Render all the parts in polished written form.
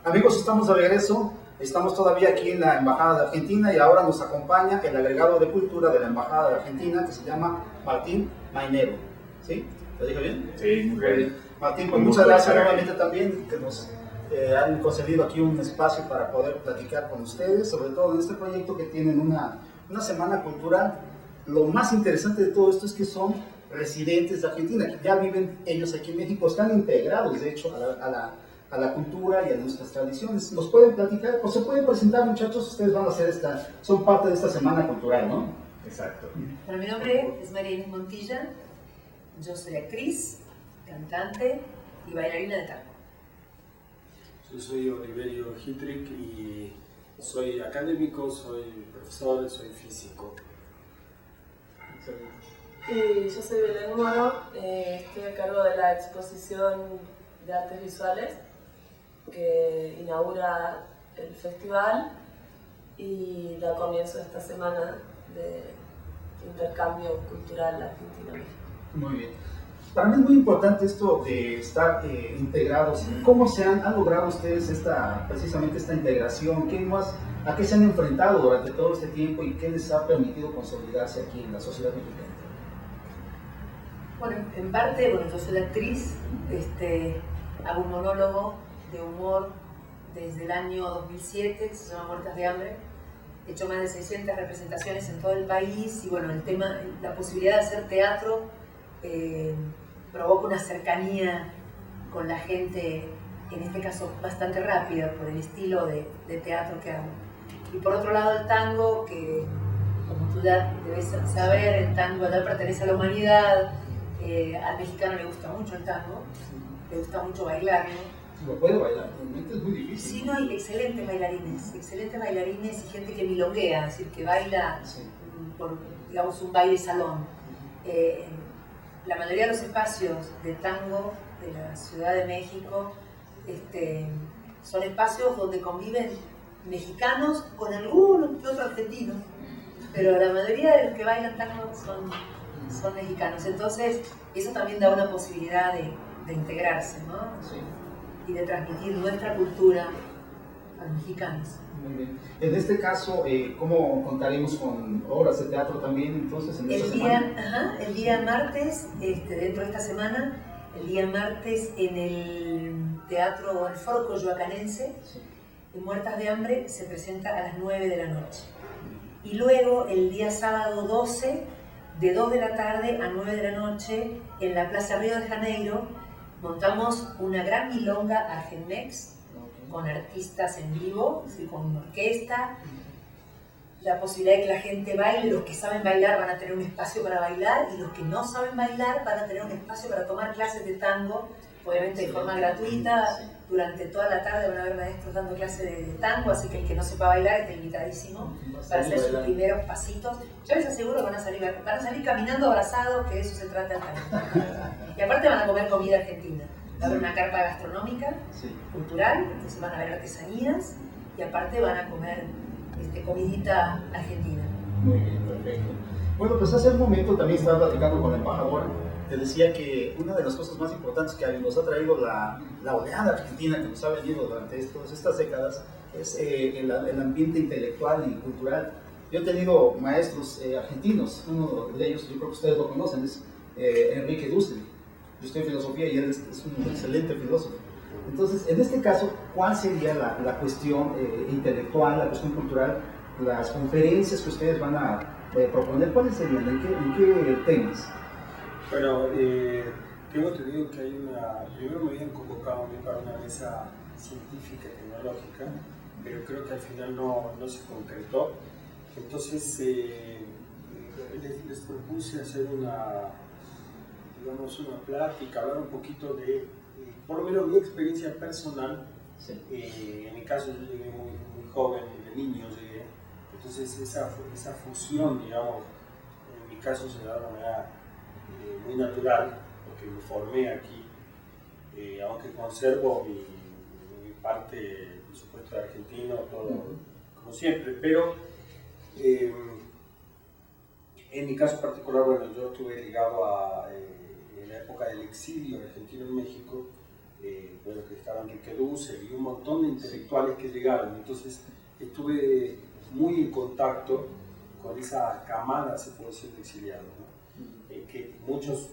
Amigos, estamos de regreso. Estamos todavía aquí en la Embajada de Argentina y ahora nos acompaña el agregado de cultura de la Embajada de Argentina que se llama Martín Mainero. ¿Sí? ¿Lo dije bien? Sí, muy bien. Martín, pues muchas gracias nuevamente también que nos han concedido aquí un espacio para poder platicar con ustedes, sobre todo en este proyecto que tienen una semana cultural. Lo más interesante de todo esto es que son residentes de Argentina, que ya viven ellos aquí en México, están integrados de hecho a la cultura y a nuestras tradiciones. ¿Nos pueden platicar o se pueden presentar, muchachos? Ustedes van a hacer son parte de esta semana cultural, ¿no? Exacto. Bueno, mi nombre es María Inés Montilla, yo soy actriz, cantante y bailarina de tango. Yo soy Oliverio Hittrick y soy académico, soy profesor, soy físico. Y yo soy Belén Moro, estoy a cargo de la exposición de artes visuales que inaugura el festival y da comienzo a esta semana de intercambio cultural Argentina-México. Muy bien. Para mí es muy importante esto de estar integrados. ¿Cómo han logrado ustedes precisamente esta integración? ¿A qué se han enfrentado durante todo este tiempo y qué les ha permitido consolidarse aquí en la sociedad mexicana? Bueno, en parte, yo soy actriz, hago un monólogo de humor desde el año 2007, que se llama Muertas de Hambre. He hecho más de 600 representaciones en todo el país y bueno, la posibilidad de hacer teatro provoca una cercanía con la gente, en este caso bastante rápida por el estilo de teatro que hago. Y por otro lado el tango, que como tú ya debes saber, el tango ya pertenece a la humanidad. Al mexicano le gusta mucho el tango, le gusta mucho bailarlo. ¿Lo puede bailar? Realmente es muy difícil. Sí, no, hay excelentes bailarines y gente que milonguea, es decir, que baila por, digamos, un baile salón. La mayoría de los espacios de tango de la Ciudad de México son espacios donde conviven mexicanos con algunos que otros argentinos, pero la mayoría de los que bailan tango son mexicanos. Entonces, eso también da una posibilidad de integrarse, ¿no? Sí. Y de transmitir nuestra cultura a los mexicanos. Muy bien. En este caso, ¿cómo contaremos con obras de teatro también entonces en esta semana? El día martes, dentro de esta semana, el día martes en el Teatro El Foro Coyoacanense, en Muertas de Hambre, se presenta a las 9 de la noche. Y luego, el día sábado 12, de 2 de la tarde a 9 de la noche, en la Plaza Río de Janeiro, montamos una gran milonga Argenmex, con artistas en vivo, con una orquesta, la posibilidad de que la gente baile. Los que saben bailar van a tener un espacio para bailar y los que no saben bailar van a tener un espacio para tomar clases de tango, obviamente de forma gratuita. Durante toda la tarde van a haber maestros dando clases de tango, así que el que no sepa bailar está invitadísimo para hacer sus primeros pasitos. Yo les aseguro que van a salir caminando abrazados, que de eso se trata el tango. Y aparte van a comer comida argentina. Va a haber una carpa gastronómica, cultural, entonces van a ver artesanías y aparte van a comer comidita argentina. Muy bien, perfecto. Bueno, pues hace un momento también estaba platicando con la embajadora. Te decía que una de las cosas más importantes que nos ha traído la oleada argentina que nos ha venido durante todas estas décadas es el ambiente intelectual y cultural. Yo he tenido maestros argentinos, uno de ellos, yo creo que ustedes lo conocen, es Enrique Dussel. Yo estoy en filosofía y él es un excelente filósofo. Entonces, en este caso, ¿cuál sería la cuestión intelectual, la cuestión cultural, las conferencias que ustedes van a proponer? ¿Cuáles serían? ¿En qué temas? Bueno, tengo entendido que primero me habían convocado a mí para una mesa científica y tecnológica, pero creo que al final no se concretó. Entonces les propuse hacer una plática, hablar un poquito de, por lo menos mi experiencia personal. Sí. En mi caso yo llegué muy joven, de niño llegué, entonces esa fusión, digamos, en mi caso se da de una manera muy natural, porque me formé aquí, aunque conservo mi parte, por supuesto, de argentino, todo como siempre, pero en mi caso particular, bueno, yo estuve ligado en la época del exilio argentino en México, bueno, que estaban Enrique Dussel y un montón de intelectuales que llegaron. Entonces estuve muy en contacto con esa camada, se puede decir, de exiliados, ¿no? Que muchos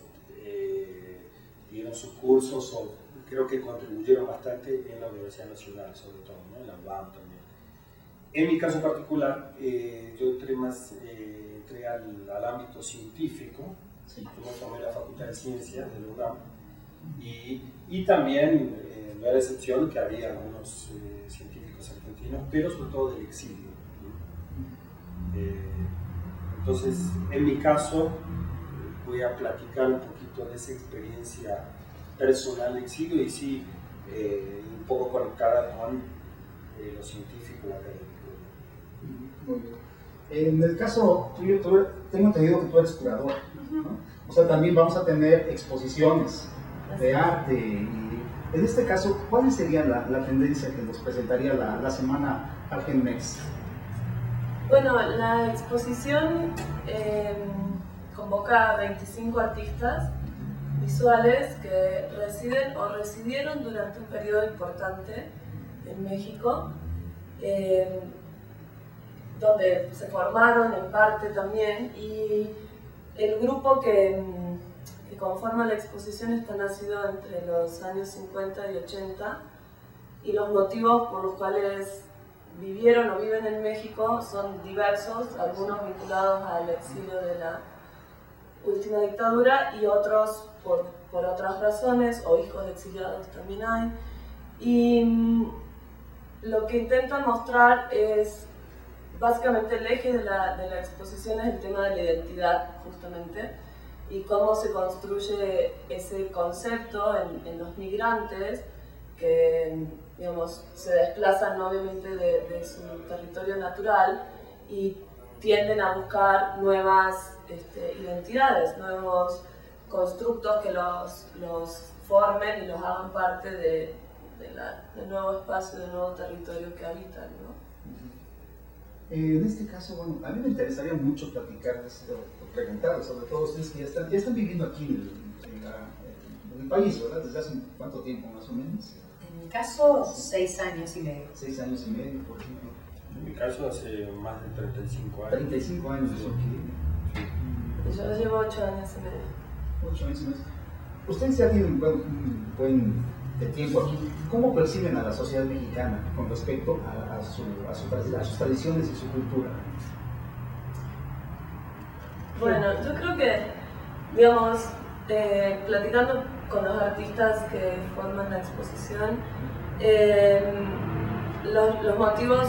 dieron sus cursos o creo que contribuyeron bastante en la Universidad Nacional, sobre todo, ¿no? En la UAM también. En mi caso particular, yo entré al ámbito científico, sí. Yo formé la Facultad de Ciencias de la UNAM y también, no era excepción, que había algunos científicos argentinos, pero sobre todo del exilio, ¿no? Entonces, en mi caso, voy a platicar un poquito de esa experiencia personal de exilio y sí, un poco conectada con lo científico académico. Muy bien. En el caso tuyo, tengo entendido que tú eres curador, ¿no? O sea, también vamos a tener exposiciones de arte. Y en este caso, ¿cuál sería la tendencia que nos presentaría la semana Argenmex? Bueno, la exposición convoca a 25 artistas visuales que residen o residieron durante un periodo importante en México, donde se formaron en parte también, y el grupo que conforma la exposición está nacido entre los años 50 y 80, y los motivos por los cuales vivieron o viven en México son diversos, algunos vinculados al exilio de la última dictadura y otros por otras razones, o hijos de exiliados también hay. Y lo que intentan mostrar es, básicamente el eje de la exposición es el tema de la identidad, justamente, y cómo se construye ese concepto en los migrantes que, digamos, se desplazan obviamente de su territorio natural y tienden a buscar nuevas identidades, nuevos constructos que los formen y los hagan parte del nuevo espacio, del nuevo territorio que habitan, ¿no? En este caso, bueno, a mí me interesaría mucho platicar de esto, preguntar, sobre todo ustedes que ya están viviendo aquí en el país, ¿verdad? ¿Desde hace cuánto tiempo más o menos? En mi caso, 6 años y medio. 6 años y medio, por ejemplo. En mi caso, hace más de 35 años. 35 años, eso aquí. Yo llevo 8 años y medio. 8 años y medio. Ustedes ya tienen un buen de tiempo aquí. ¿Cómo perciben a la sociedad mexicana con respecto a sus tradiciones y su cultura? Bueno, yo creo que, digamos, platicando con los artistas que forman la exposición, los motivos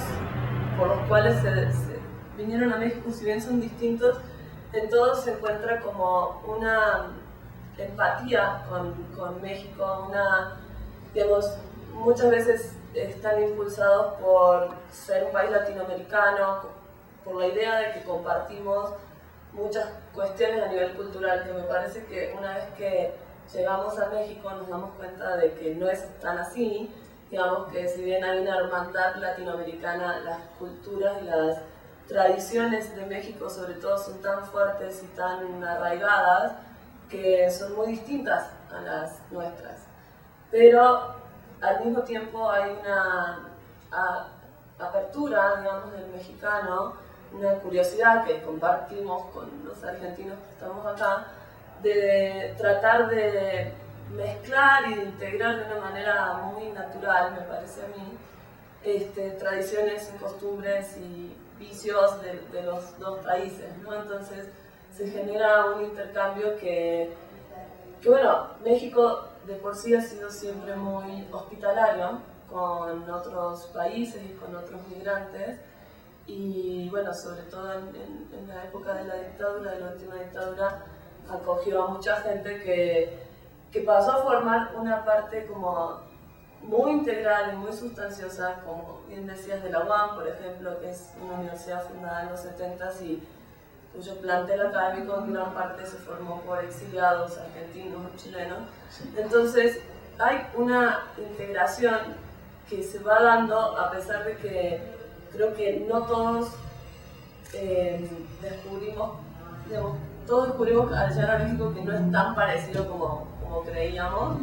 por los cuales se vinieron a México, si bien son distintos, en todos se encuentra como una empatía con México, digamos, muchas veces están impulsados por ser un país latinoamericano, por la idea de que compartimos muchas cuestiones a nivel cultural, que me parece que una vez que llegamos a México nos damos cuenta de que no es tan así. Digamos que si bien hay una hermandad latinoamericana, las culturas y las tradiciones de México sobre todo son tan fuertes y tan arraigadas que son muy distintas a las nuestras. Pero al mismo tiempo hay una apertura, digamos, del mexicano, una curiosidad que compartimos con los argentinos que estamos acá, de tratar de mezclar y de integrar de una manera muy natural, me parece a mí, tradiciones y costumbres y vicios de los dos países, ¿no? Entonces se genera un intercambio que bueno, México de por sí ha sido siempre muy hospitalario con otros países y con otros migrantes, y bueno, sobre todo en la época de la dictadura, de la última dictadura, acogió a mucha gente que pasó a formar una parte como muy integral y muy sustanciosa, como bien decías, de la UAM, por ejemplo, que es una universidad fundada en los 70s y cuyo plantel académico en gran parte se formó por exiliados argentinos o chilenos. Entonces hay una integración que se va dando a pesar de que creo que no todos descubrimos al llegar a México que no es tan parecido como creíamos.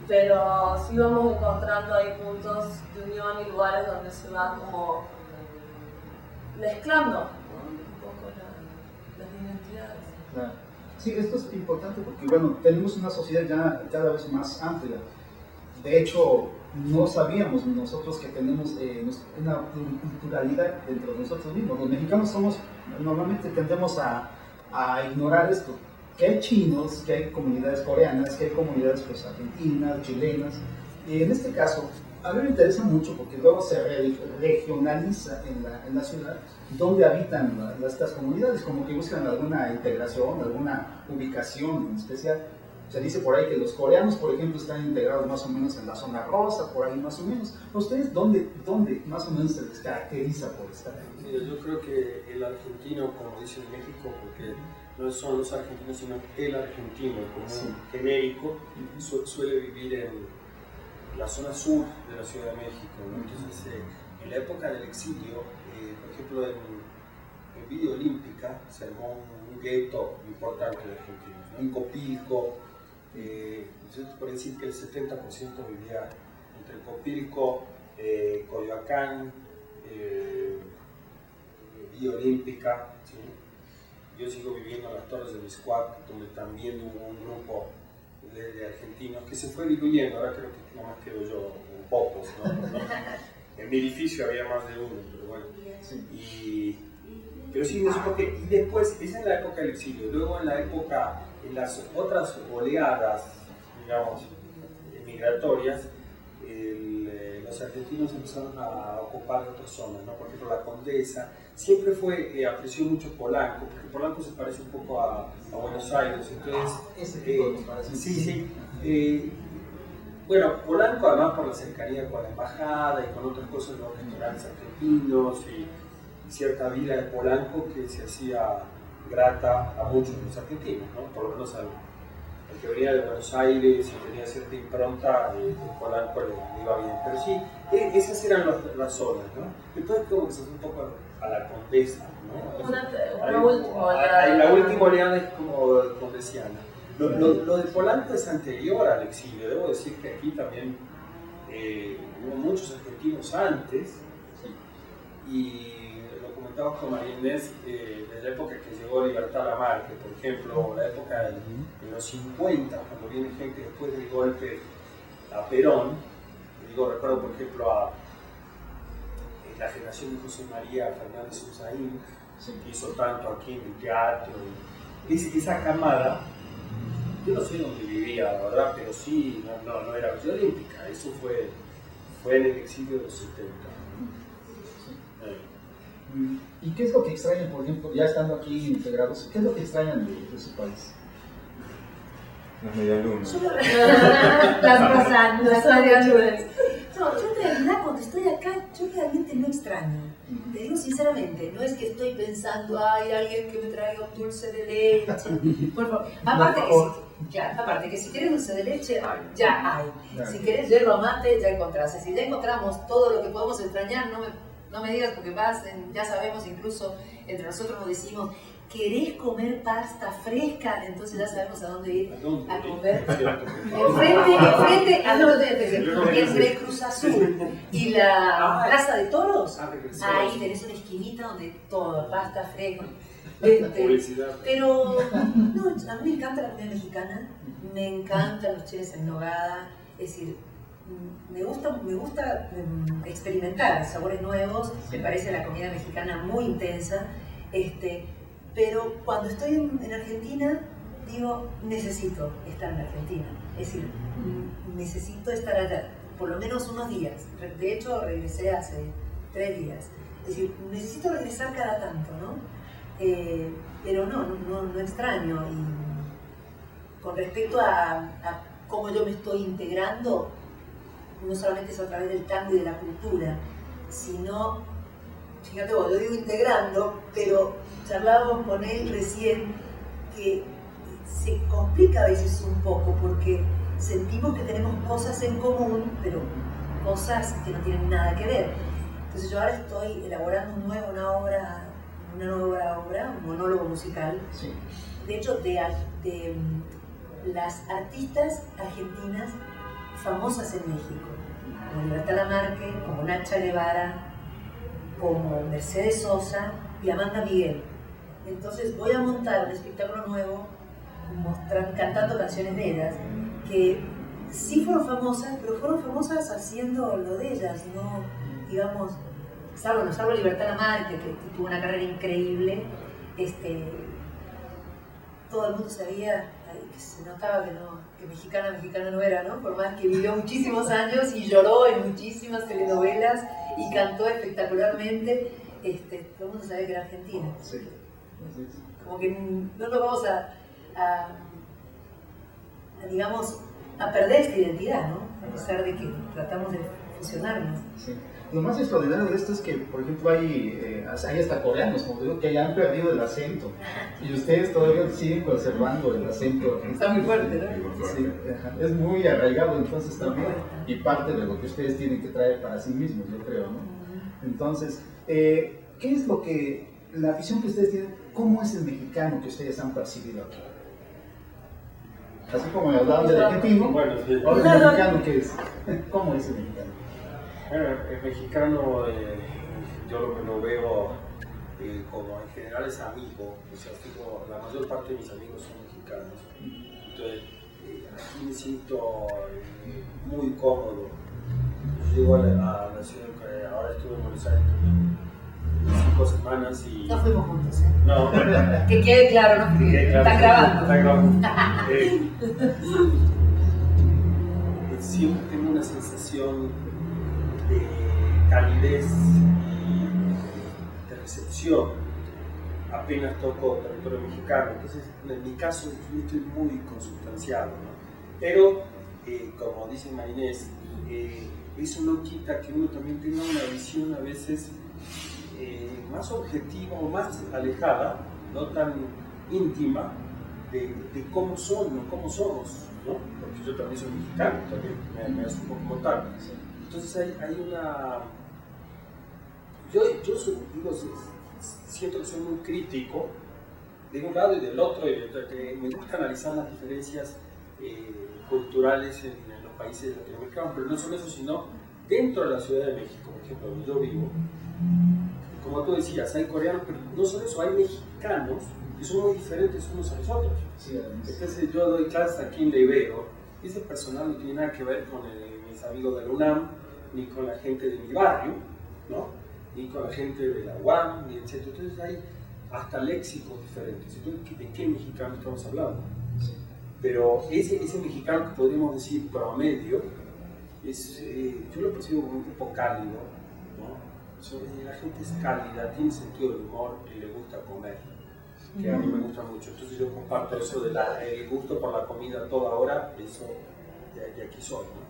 pero sí vamos encontrando ahí puntos de unión y lugares donde se va como mezclando, ¿no? Un poco las identidades. Claro. Sí, esto es importante porque, bueno, tenemos una sociedad ya cada vez más amplia. De hecho, no sabíamos nosotros que tenemos una pluriculturalidad dentro de nosotros mismos. Los mexicanos normalmente tendemos a ignorar esto, que hay chinos, que hay comunidades coreanas, que hay comunidades pues, argentinas, chilenas. Y en este caso, a mí me interesa mucho porque luego se regionaliza en la ciudad donde habitan estas comunidades, como que buscan alguna integración, alguna ubicación en especial. Se dice por ahí que los coreanos, por ejemplo, están integrados más o menos en la zona rosa, por ahí más o menos. ¿Ustedes dónde más o menos se les caracteriza por estar ahí? Mira, yo creo que el argentino, como dicen en México, porque no son los argentinos, sino el argentino, como un genérico, suele vivir en la zona sur de la Ciudad de México, ¿no? Entonces, en la época del exilio, por ejemplo, en Villa Olímpica se armó un gueto importante de argentinos, ¿no? En Copilco, yo te puedo decir que el 70% vivía entre Copilco, Coyoacán, Villa Olímpica, ¿sí? Yo sigo viviendo en las Torres de Miscuac, donde también hubo un grupo de argentinos que se fue diluyendo. Ahora creo que nada más quedo yo, pocos, ¿no? En mi edificio había más de uno, pero bueno. Pero sí, eso porque, y después, esa es la época del exilio. Luego en las otras oleadas, digamos, migratorias, los argentinos empezaron a ocupar otras zonas, ¿no? Por ejemplo, la Condesa siempre apreció mucho Polanco, porque Polanco se parece un poco a Buenos Aires, entonces... Ese tipo de comparación. Sí. Bueno, Polanco además por la cercanía con la embajada y con otras cosas, los restaurantes argentinos y cierta vida de Polanco que se hacía grata a muchos de los argentinos, ¿no? Por lo menos al que venía de Buenos Aires y tenía cierta impronta, Polanco le iba bien. Pero sí, esas eran las zonas, ¿no? Después como que se fue un poco a la Condesa, ¿no? La última oleada es como condesiana. Lo de Polanco es anterior al exilio. Debo decir que aquí también hubo muchos argentinos antes, y lo comentaba con María Inés, de la época que llegó Libertad Lamarque, por ejemplo, la época de los 50, cuando viene gente después del golpe a Perón. Recuerdo por ejemplo a la generación de José María Fernández Usaín, que hizo tanto aquí en el teatro. Esa camada, yo no sé dónde vivía, la verdad, pero sí, no era Villa Olímpica, eso fue en el exilio de los 70. ¿Y qué es lo que extrañan, por ejemplo, ya estando aquí integrados, qué es lo que extrañan de su país? Las medialunas. Las pasan, las medialunas. No, yo de verdad cuando estoy acá, yo realmente no extraño. Te digo sinceramente, no es que estoy pensando, hay alguien que me traiga un dulce de leche. Por favor. Aparte que si quieres dulce de leche, ya hay. Si quieres yerba mate, ya encontrás. Si ya encontramos todo lo que podemos extrañar, no me digas porque ya sabemos, incluso entre nosotros nos decimos, ¿querés comer pasta fresca? Entonces ya sabemos a dónde ir a comer. Enfrente, entre Cruz Azul y la Plaza de Toros, ahí tenés una esquinita donde todo, pasta fresca. Pero no, a mí me encanta la comida mexicana, me encantan los chiles en nogada, es decir, me gusta experimentar sabores nuevos, me parece la comida mexicana muy intensa, pero cuando estoy en Argentina, digo, necesito estar en Argentina, es decir, necesito estar allá, por lo menos unos días. De hecho, regresé hace 3 días, es decir, necesito regresar cada tanto, ¿no? Pero no extraño. Y con respecto a cómo yo me estoy integrando, no solamente es a través del tango y de la cultura, sino, fíjate vos, yo digo integrando, pero charlábamos con él recién que se complica a veces un poco porque sentimos que tenemos cosas en común, pero cosas que no tienen nada que ver. Entonces yo ahora estoy elaborando una nueva obra, un monólogo musical, Sí. de hecho de las artistas argentinas famosas en México, como Libertad Lamarque, como Nacha Guevara, como Mercedes Sosa y Amanda Miguel. Entonces voy a montar un espectáculo nuevo cantando canciones de ellas que sí fueron famosas, pero fueron famosas haciendo lo de ellas, no, digamos, salvo Libertad Lamarque, que tuvo una carrera increíble. Todo el mundo sabía, que se notaba que mexicana no era, ¿no? Por más que vivió muchísimos años y lloró en muchísimas telenovelas y cantó espectacularmente, todo el mundo sabía que era argentina. Sí. Como que no nos vamos digamos, a perder esta identidad, ¿no? A pesar de que tratamos de fusionarnos. Sí. Lo más extraordinario de esto es que, por ejemplo, hay hasta coreanos, como digo, que ya han perdido el acento. Y ustedes todavía siguen conservando el acento. Está muy fuerte, ¿no? Sí, es muy arraigado entonces también. Y parte de lo que ustedes tienen que traer para sí mismos, yo creo, ¿no? Entonces, ¿qué es lo que, la visión que ustedes tienen, cómo es el mexicano que ustedes han percibido aquí? Así como me hablaban del argentino, bueno, sí. ahora el mexicano, ¿qué es? ¿Cómo es el mexicano? El mexicano, yo lo que lo veo como en general es amigo, o sea, la mayor parte de mis amigos son mexicanos, entonces aquí me siento muy cómodo. Yo llego a la ciudad, ahora estuve en Buenos Aires 5 semanas y... No fuimos juntos, ¿eh? No. Que quede claro, ¿no? Que están grabando. Está grabando. Siempre tengo una sensación de calidez y de recepción apenas toco territorio mexicano. Entonces, en mi caso, yo estoy muy consustanciado, ¿no? Pero, como dice Marinés, eso no quita que uno también tenga una visión a veces más objetiva o más alejada, no tan íntima, de cómo son o cómo somos, ¿no? Porque yo también soy mexicano, también me asumo como tal. Entonces hay una... Yo siento que soy muy crítico de un lado y del otro, y me gusta analizar las diferencias culturales en los países latinoamericanos, pero no solo eso, sino dentro de la Ciudad de México, por ejemplo, donde yo vivo. Como tú decías, hay coreanos, pero no solo eso, hay mexicanos que son muy diferentes unos a los otros. Sí, entonces yo doy clases aquí en la Ibero, y ese personal no tiene nada que ver con mis amigos de la UNAM, ni con la gente de mi barrio, ¿no? Ni con la gente de la UAM, ni etc. Entonces hay hasta léxicos diferentes. Entonces, ¿de qué mexicano estamos hablando? Sí. Pero ese mexicano que podríamos decir promedio, yo lo percibo como un tipo cálido, ¿no? La gente es cálida, tiene sentido del humor y le gusta comer, que a mí me gusta mucho. Entonces yo comparto eso del gusto por la comida toda hora, eso de aquí soy, ¿no?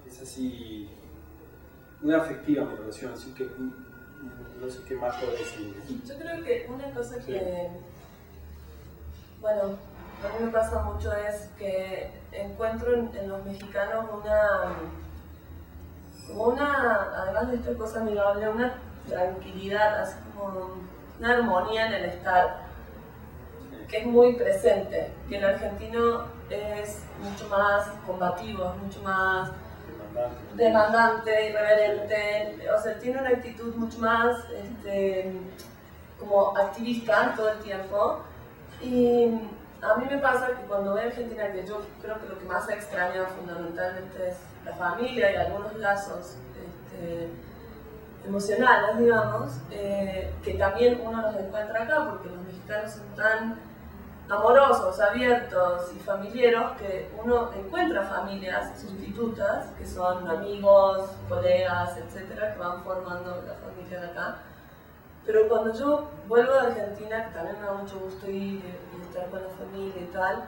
Es así, muy afectiva mi relación, así que no sé qué más puedo decir. Yo creo que una cosa que, bueno, a mí me pasa mucho es que encuentro en los mexicanos además de esta cosa amigable, una tranquilidad, así como una armonía en el estar, que es muy presente, que el argentino es mucho más combativo, es mucho más demandante, irreverente, o sea, tiene una actitud mucho más como activista todo el tiempo. Y a mí me pasa que cuando veo Argentina, que yo creo que lo que más extraña fundamentalmente es la familia y algunos lazos emocionales, digamos, que también uno los encuentra acá, porque los mexicanos son tan amorosos, abiertos y familiares que uno encuentra familias sustitutas, que son amigos, colegas, etcétera, que van formando la familia de acá. Pero cuando yo vuelvo de Argentina, que también me da mucho gusto ir y estar con la familia y tal,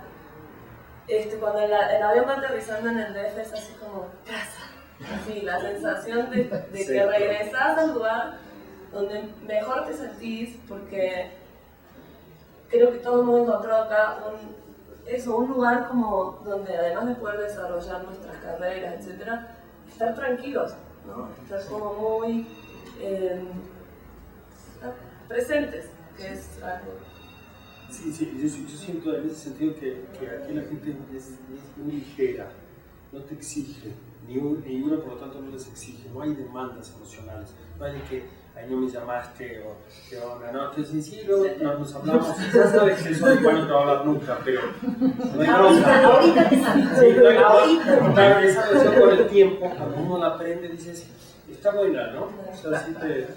cuando el avión va aterrizando en el DF es así como casa. Así, la sensación de que regresas al lugar donde mejor te sentís, porque creo que todos hemos encontrado acá un lugar como donde además de poder desarrollar nuestras carreras, etcétera, estar tranquilos, ¿no? Estar como muy presentes, que es algo Sí, yo siento en ese sentido que aquí la gente es muy ligera, no te exige, ni uno por lo tanto no les exige, no hay demandas emocionales, no hay de que ahí no me llamaste o que onda, no, entonces sí, luego nos hablamos, ya sabes que eso igual no te va a hablar nunca, pero no hay ahorita te mando. Sí, no hay claro, esa relación con el tiempo, cuando uno la aprende dices, está buena, ¿no? O sea, sí te...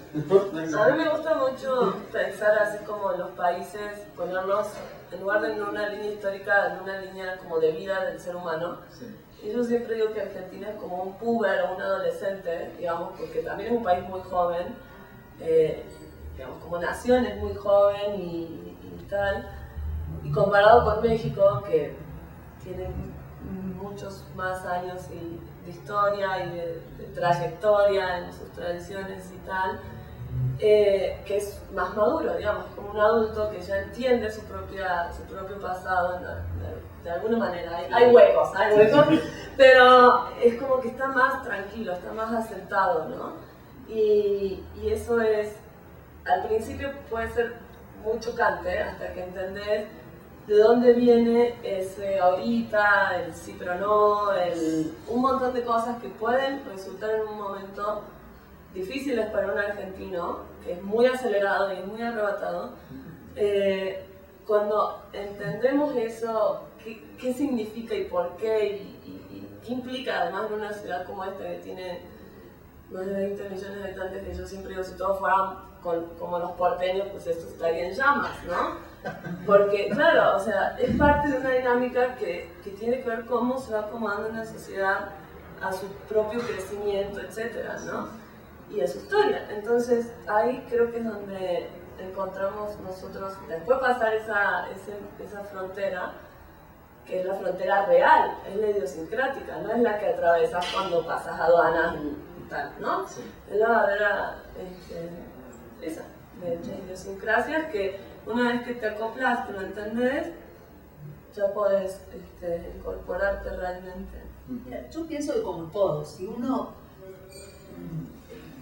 A mí me gusta mucho pensar así como los países, ponernos en lugar de en una línea histórica, en una línea como de vida del ser humano. Sí. Y yo siempre digo que Argentina es como un puber o un adolescente, digamos, porque también es un país muy joven, digamos, como nación es muy joven y tal. Y comparado con México, que tiene muchos más años de historia y de trayectoria en sus tradiciones y tal, que es más maduro, digamos, como un adulto que ya entiende su propio pasado de alguna manera. Hay huecos, pero es como que está más tranquilo, está más asentado, ¿no? Y eso es, al principio puede ser muy chocante hasta que entendés de dónde viene ese ahorita, el sí pero no, un montón de cosas que pueden resultar en un momento difíciles para un argentino, que es muy acelerado y es muy arrebatado. Cuando entendemos eso, qué significa y por qué, y qué implica además en una ciudad como esta que tiene más de 20 millones de habitantes, que yo siempre digo, si todos fueran como los porteños, pues esto estaría en llamas, ¿no? Porque, claro, o sea, es parte de una dinámica que tiene que ver cómo se va acomodando una sociedad a su propio crecimiento, etcétera, ¿no? Y a su historia. Entonces, ahí creo que es donde encontramos nosotros, después de pasar esa frontera, que es la frontera real, es la idiosincrática, no es la que atravesas cuando pasas aduanas y tal, ¿no? Sí. Es la barrera esa, de idiosincrasias que una vez que te acoplas, que lo entendés, ya podés incorporarte realmente. Yo pienso que como todos, si uno,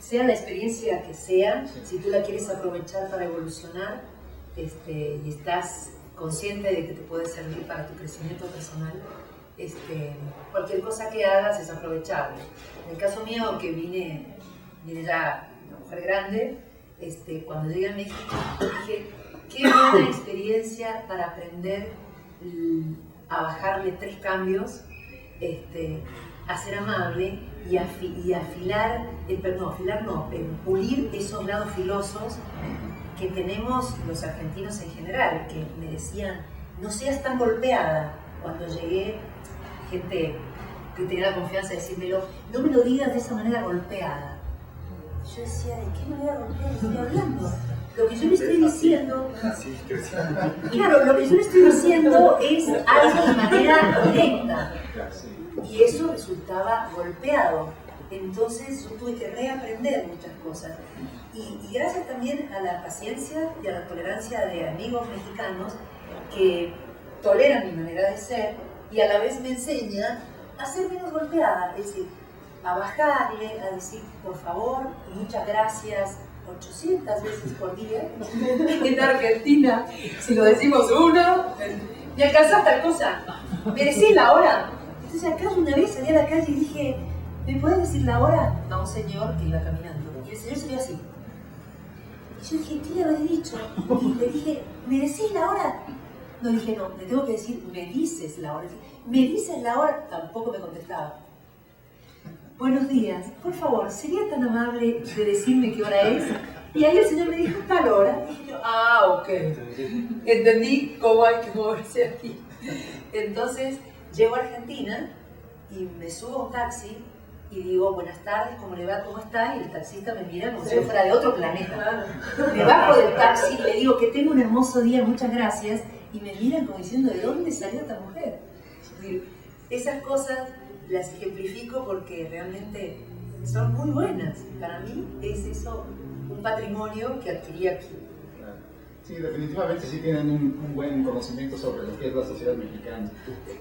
sea la experiencia que sea, si tú la quieres aprovechar para evolucionar y estás consciente de que te puede servir para tu crecimiento personal, cualquier cosa que hagas es aprovechable. En el caso mío, que vine ya una mujer grande, cuando llegué a México dije, qué buena experiencia para aprender a bajarle 3 cambios, a ser amable y afilar, pulir esos lados filosos que tenemos los argentinos en general, que me decían, no seas tan golpeada. Cuando llegué, gente que tenía la confianza de decírmelo, no me lo digas de esa manera golpeada. Yo decía, ¿de qué manera golpeada estoy hablando? Lo que yo le estoy diciendo, claro, lo que yo le estoy diciendo es algo de manera directa. Y eso resultaba golpeado. Entonces yo tuve que reaprender muchas cosas. Y gracias también a la paciencia y a la tolerancia de amigos mexicanos que toleran mi manera de ser y a la vez me enseñan a ser menos golpeada, es decir, a bajarle, a decir por favor, muchas gracias, 800 veces por día. En Argentina, si lo decimos uno, me alcanzás tal cosa, ¿me decís la hora? Entonces acá una vez salí a la calle y dije, ¿me puedes decir la hora? A un señor que iba caminando. Y el señor se vio así. Y yo dije, ¿qué le habré dicho? Y le dije, ¿me decís la hora? No, dije, no, le tengo que decir, ¿me dices la hora? ¿Me dices la hora? Tampoco me contestaba. Buenos días, por favor, ¿sería tan amable de decirme qué hora es? Y ahí el señor me dijo, tal hora. Y dije yo, ok. Entendí cómo hay que moverse aquí. Entonces, llego a Argentina y me subo a un taxi y digo, buenas tardes, ¿cómo le va? ¿Cómo está? Y el taxista me mira como si yo fuera de otro planeta. Me bajo del taxi y le digo que tengo un hermoso día, muchas gracias. Y me miran como diciendo, ¿de dónde salió esta mujer? Es decir, esas cosas las ejemplifico porque realmente son muy buenas. Para mí es eso un patrimonio que adquirí aquí. Sí, definitivamente sí tienen un buen conocimiento sobre lo que es la sociedad mexicana.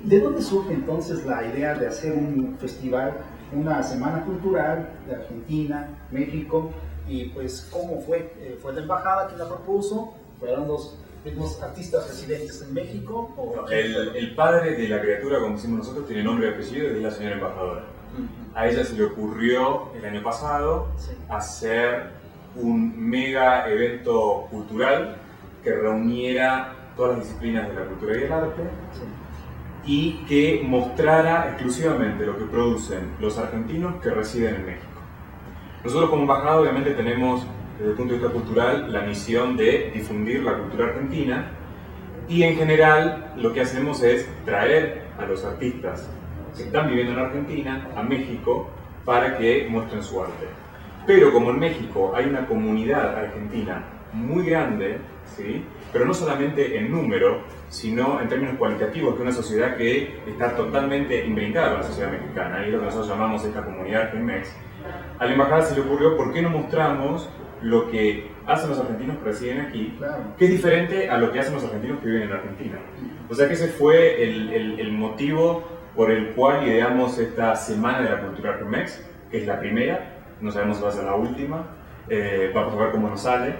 ¿De dónde surge entonces la idea de hacer un festival, una semana cultural de Argentina, México? Y pues, ¿cómo fue? ¿Fue la embajada quien la propuso? ¿Fueron los los artistas residentes en México? ¿O el padre de la criatura, como decimos nosotros, tiene nombre y apellido y es la señora embajadora. A ella se le ocurrió el año pasado hacer un mega evento cultural que reuniera todas las disciplinas de la cultura y el arte y que mostrara exclusivamente lo que producen los argentinos que residen en México. Nosotros como embajada obviamente tenemos, desde el punto de vista cultural, la misión de difundir la cultura argentina y en general lo que hacemos es traer a los artistas que están viviendo en Argentina a México para que muestren su arte. Pero como en México hay una comunidad argentina muy grande, ¿sí? Pero no solamente en número, sino en términos cualitativos, que es una sociedad que está totalmente imbrincada con la sociedad mexicana, y es lo que nosotros llamamos esta comunidad Argenmex. A la embajada se le ocurrió, ¿por qué no mostramos lo que hacen los argentinos que residen aquí, que es diferente a lo que hacen los argentinos que viven en Argentina? O sea que ese fue el motivo por el cual ideamos esta Semana de la Cultura Argenmex, que es la primera, no sabemos si va a ser la última, vamos a ver cómo nos sale.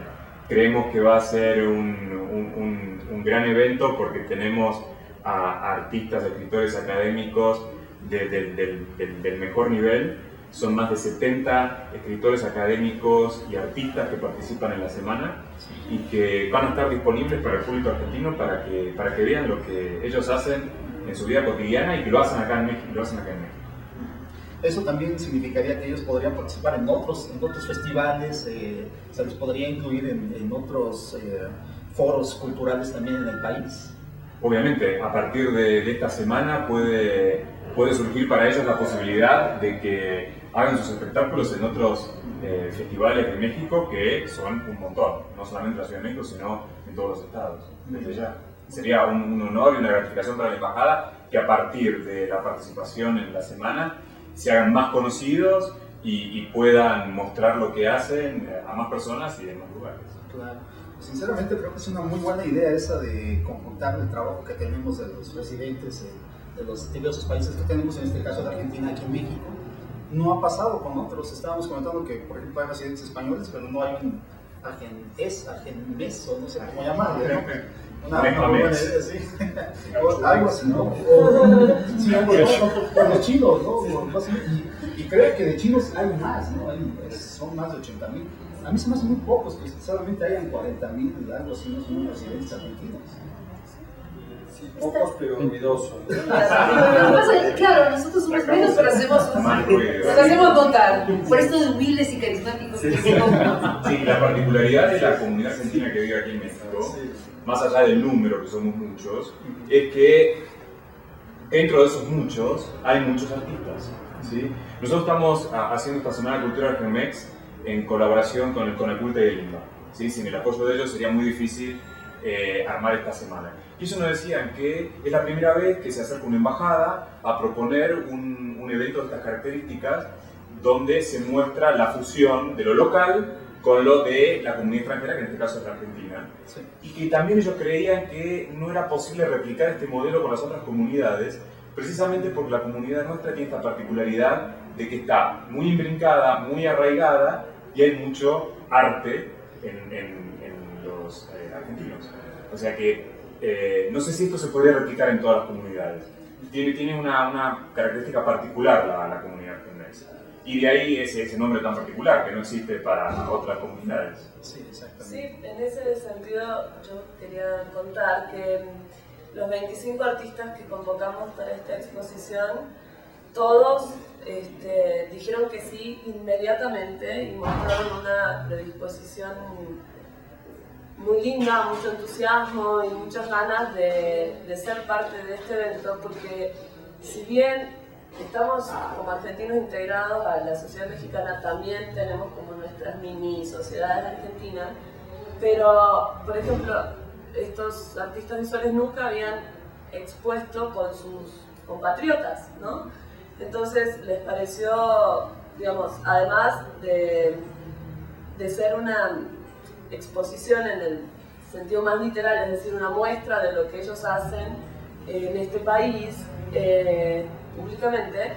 Creemos que va a ser un gran evento porque tenemos a artistas, escritores, académicos del mejor nivel. Son más de 70 escritores académicos y artistas que participan en la semana y que van a estar disponibles para el público argentino para que vean lo que ellos hacen en su vida cotidiana y que lo hacen acá en México. Eso también significaría que ellos podrían participar en otros festivales, se les podría incluir en otros foros culturales también en el país. Obviamente, a partir de esta semana puede surgir para ellos la posibilidad de que hagan sus espectáculos en otros festivales de México, que son un montón, no solamente en la Ciudad de México, sino en todos los estados, desde ya. Sería un honor y una gratificación para la embajada que a partir de la participación en la semana se hagan más conocidos y puedan mostrar lo que hacen a más personas y en más lugares. Claro. Sinceramente creo que es una muy buena idea esa de conjuntar el trabajo que tenemos de los residentes de los diversos países que tenemos, en este caso de Argentina, aquí en México. No ha pasado con otros. Estábamos comentando que, por ejemplo, hay residentes españoles, pero no hay un Argenmes, o no sé cómo llamarlo, ¿no? Una buena idea, sí. O algo así, ¿no? Sí, algo de los chinos, ¿no? Y creo que de chinos hay más, ¿no? Son más de 80,000. A mí se me hacen muy pocos, que solamente hayan 40,000, algo así, no son residentes argentinos. Sí, pocos pero ruidosos. Claro, nosotros somos menos, pero nos hacemos notar. Por esto de humildes y carismáticos que somos. Sí, la particularidad de la comunidad argentina que vive aquí en México, más allá del número, que somos muchos, es que dentro de esos muchos hay muchos artistas. ¿Sí? Nosotros estamos haciendo esta Semana de Cultura Argenmex en colaboración con el CONACULTA y el INBA. ¿Sí? Sin el apoyo de ellos sería muy difícil armar esta semana. Y ellos nos decían que es la primera vez que se acerca una embajada a proponer un evento de estas características donde se muestra la fusión de lo local con lo de la comunidad extranjera, que en este caso es la Argentina. Sí. Y que también ellos creían que no era posible replicar este modelo con las otras comunidades, precisamente porque la comunidad nuestra tiene esta particularidad de que está muy imbrincada, muy arraigada y hay mucho arte en los argentinos. O sea que no sé si esto se podría replicar en todas las comunidades. Tiene una característica particular la comunidad argentina. Y de ahí ese nombre tan particular que no existe para otras comunidades. Sí, exactamente. Sí, en ese sentido yo quería contar que los 25 artistas que convocamos para esta exposición, todos dijeron que sí inmediatamente y mostraron una predisposición muy linda, mucho entusiasmo y muchas ganas de ser parte de este evento, porque si bien estamos como argentinos integrados a la sociedad mexicana, también tenemos como nuestras mini sociedades argentinas, pero por ejemplo estos artistas visuales nunca habían expuesto con sus compatriotas, ¿no? Entonces les pareció, digamos, además de ser una exposición en el sentido más literal, es decir, una muestra de lo que ellos hacen en este país públicamente,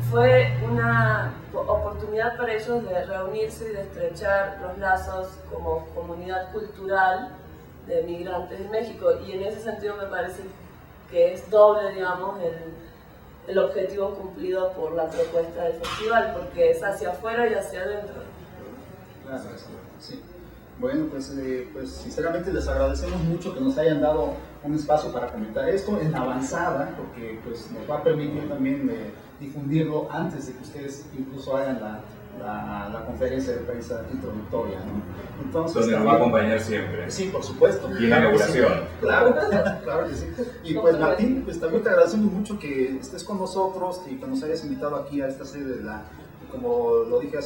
fue una oportunidad para ellos de reunirse y de estrechar los lazos como comunidad cultural de migrantes en México, y en ese sentido me parece que es doble, digamos, el objetivo cumplido por la propuesta del festival, porque es hacia afuera y hacia adentro. Claro, sí. Bueno, pues sinceramente les agradecemos mucho que nos hayan dado un espacio para comentar esto en avanzada, porque pues nos va a permitir también difundirlo antes de que ustedes incluso hagan la conferencia de prensa introductoria, ¿no? Entonces, donde nos va a acompañar siempre. Sí, por supuesto. Y en la inauguración. Sí, claro, claro que sí. Y pues Martín, pues también te agradecemos mucho que estés con nosotros y que nos hayas invitado aquí a esta sede de como lo dije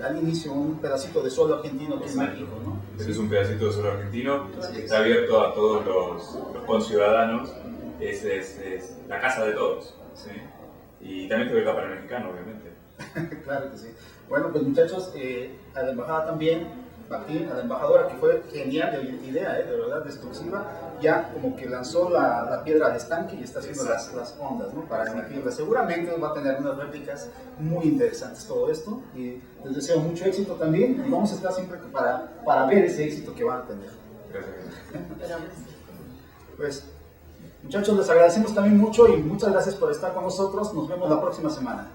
al inicio, un pedacito de suelo argentino que es México, ¿no? Este es un pedacito de suelo argentino, está abierto a todos los conciudadanos, es la casa de todos, ¿sí? Y también está abierta para el mexicano, obviamente. Claro que sí. Bueno, pues muchachos, a la embajada también, Martín, a la embajadora, que fue genial de idea, de verdad, exclusiva, ya como que lanzó la piedra al estanque y está haciendo las ondas, ¿no? Para emitirla. Seguramente va a tener unas réplicas muy interesantes todo esto, y les deseo mucho éxito también, y vamos a estar siempre para ver ese éxito que van a tener. Gracias. Pues, muchachos, les agradecemos también mucho y muchas gracias por estar con nosotros. Nos vemos la próxima semana.